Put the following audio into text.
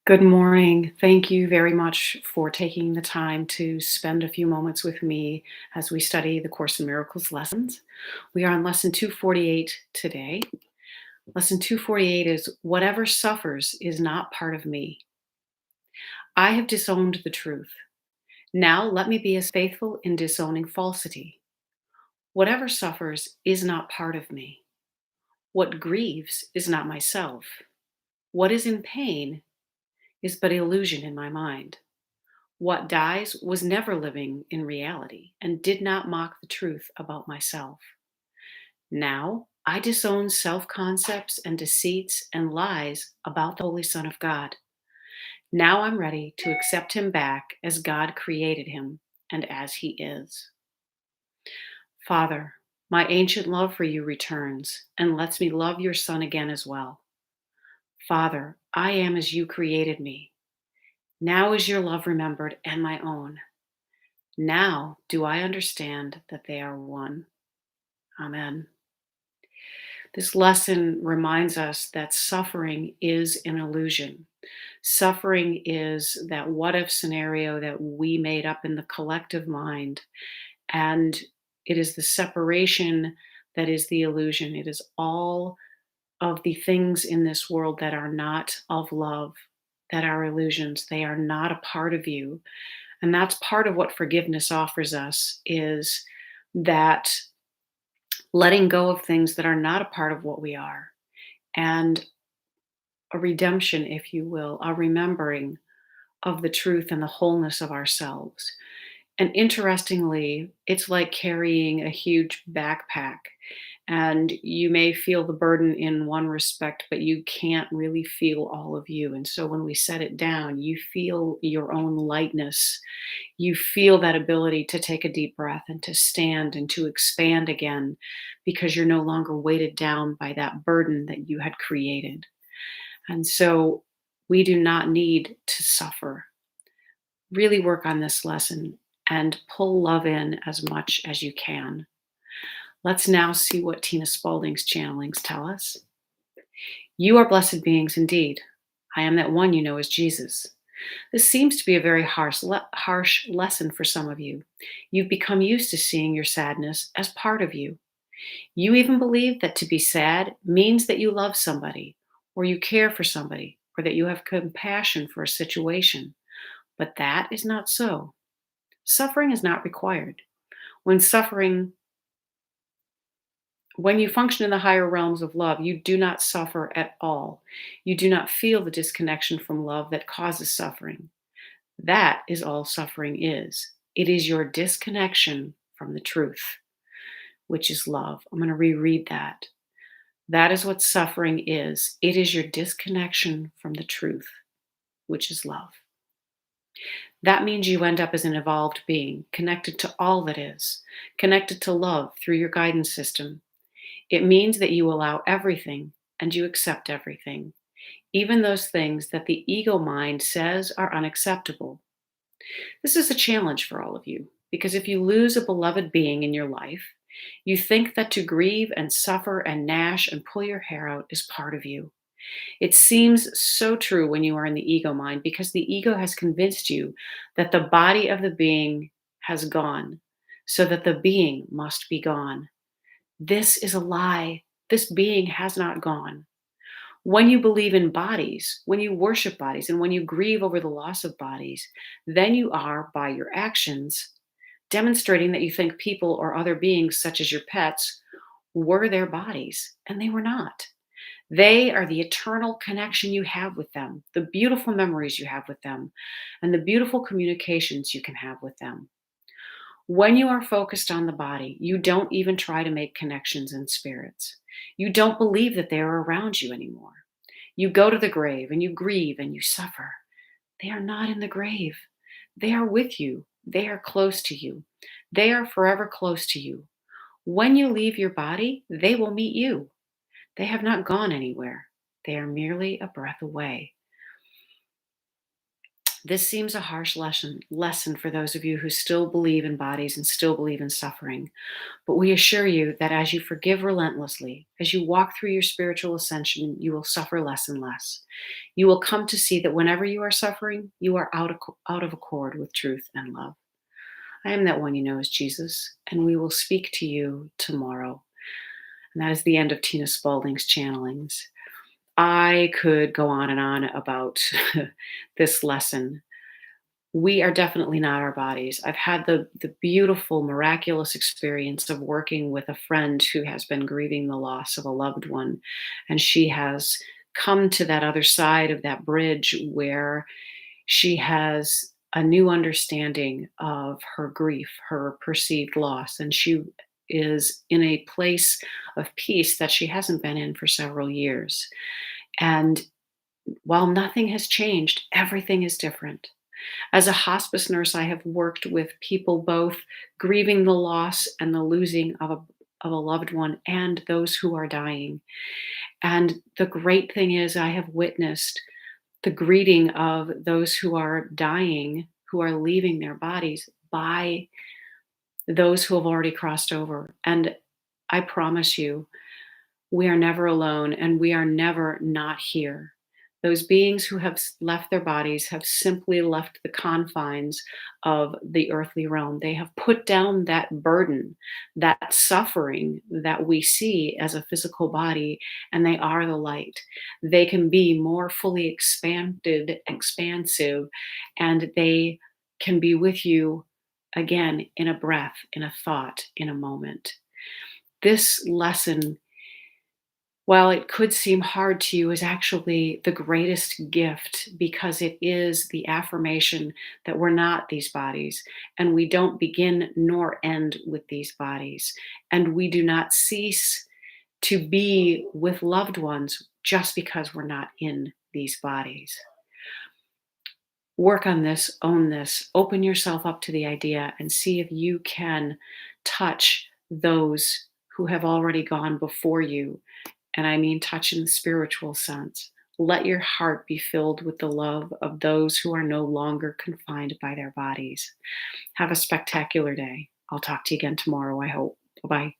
Good morning. Thank you very much for taking the time to spend a few moments with me as we study the Course in Miracles lessons. We are on lesson 248 today. Lesson 248 is whatever suffers is not part of me. I have disowned the truth. Now let me be as faithful in disowning falsity. Whatever suffers is not part of me. What grieves is not myself. What is in pain is but illusion in my mind. What dies was never living in reality and did not mock the truth about myself. Now I disown self concepts and deceits and lies about the Holy Son of God. Now I'm ready to accept him back as God created him and as he is. Father, my ancient love for you returns and lets me love your Son again as well. Father, I am as you created me. Now is your love remembered and my own. Now do I understand that they are one. Amen. This lesson reminds us that suffering is an illusion. Suffering is that what if scenario that we made up in the collective mind. And it is the separation that is the illusion. It is all of the things in this world that are not of love, that are illusions. They are not a part of you. And that's part of what forgiveness offers us is that letting go of things that are not a part of what we are and a redemption, if you will, a remembering of the truth and the wholeness of ourselves. And interestingly, it's like carrying a huge backpack. And you may feel the burden in one respect, but you can't really feel all of you. And so when we set it down, you feel your own lightness. You feel that ability to take a deep breath and to stand and to expand again because you're no longer weighted down by that burden that you had created. And so we do not need to suffer. Really work on this lesson and pull love in as much as you can. Let's now see what Tina Spalding's channelings tell us. You are blessed beings indeed. I am that one you know as Jesus. This seems to be a very harsh lesson for some of you. You've become used to seeing your sadness as part of you. You even believe that to be sad means that you love somebody, or you care for somebody, or that you have compassion for a situation. But that is not so. Suffering is not required. When suffering When you function in the higher realms of love, you do not suffer at all. You do not feel the disconnection from love that causes suffering. That is all suffering is. It is your disconnection from the truth, which is love. I'm going to reread that. That is what suffering is. It is your disconnection from the truth, which is love. That means you end up as an evolved being, connected to all that is, connected to love through your guidance system. It means that you allow everything and you accept everything, even those things that the ego mind says are unacceptable. This is a challenge for all of you because if you lose a beloved being in your life, you think that to grieve and suffer and gnash and pull your hair out is part of you. It seems so true when you are in the ego mind because the ego has convinced you that the body of the being has gone, so that the being must be gone. This is a lie. This being has not gone. When you believe in bodies, when you worship bodies, and when you grieve over the loss of bodies, then you are, by your actions, demonstrating that you think people or other beings, such as your pets, were their bodies, and they were not. They are the eternal connection you have with them, the beautiful memories you have with them, and the beautiful communications you can have with them. When you are focused on the body, you don't even try to make connections in spirits. You don't believe that they are around you anymore. You go to the grave and you grieve and you suffer. They are not in the grave. They are with you. They are close to you. They are forever close to you. When you leave your body, they will meet you. They have not gone anywhere. They are merely a breath away. This seems a harsh lesson for those of you who still believe in bodies and still believe in suffering. But we assure you that as you forgive relentlessly, as you walk through your spiritual ascension, you will suffer less and less. You will come to see that whenever you are suffering, you are out of accord with truth and love. I am that one you know as Jesus, and we will speak to you tomorrow. And that is the end of Tina Spalding's channelings. I could go on and on about this lesson. We are definitely not our bodies. I've had the beautiful, miraculous experience of working with a friend who has been grieving the loss of a loved one, and she has come to that other side of that bridge where she has a new understanding of her grief, her perceived loss, and she is in a place of peace that she hasn't been in for several years. And while nothing has changed, everything is different. As a hospice nurse, I have worked with people both grieving the loss and the losing of a loved one and those who are dying. And the great thing is, I have witnessed the greeting of those who are dying, who are leaving their bodies by those who have already crossed over. And I promise you, we are never alone and we are never not here. Those beings who have left their bodies have simply left the confines of the earthly realm. They have put down that burden, that suffering that we see as a physical body, and they are the light. They can be more fully expanded, expansive, and they can be with you again in a breath, in a thought, in a moment. This lesson, while it could seem hard to you, is actually the greatest gift because it is the affirmation that we're not these bodies and we don't begin nor end with these bodies. And we do not cease to be with loved ones just because we're not in these bodies. Work on this, own this, open yourself up to the idea and see if you can touch those who have already gone before you, and I mean touch in the spiritual sense. Let your heart be filled with the love of those who are no longer confined by their bodies. Have a spectacular day. I'll talk to you again tomorrow, I hope. Bye bye.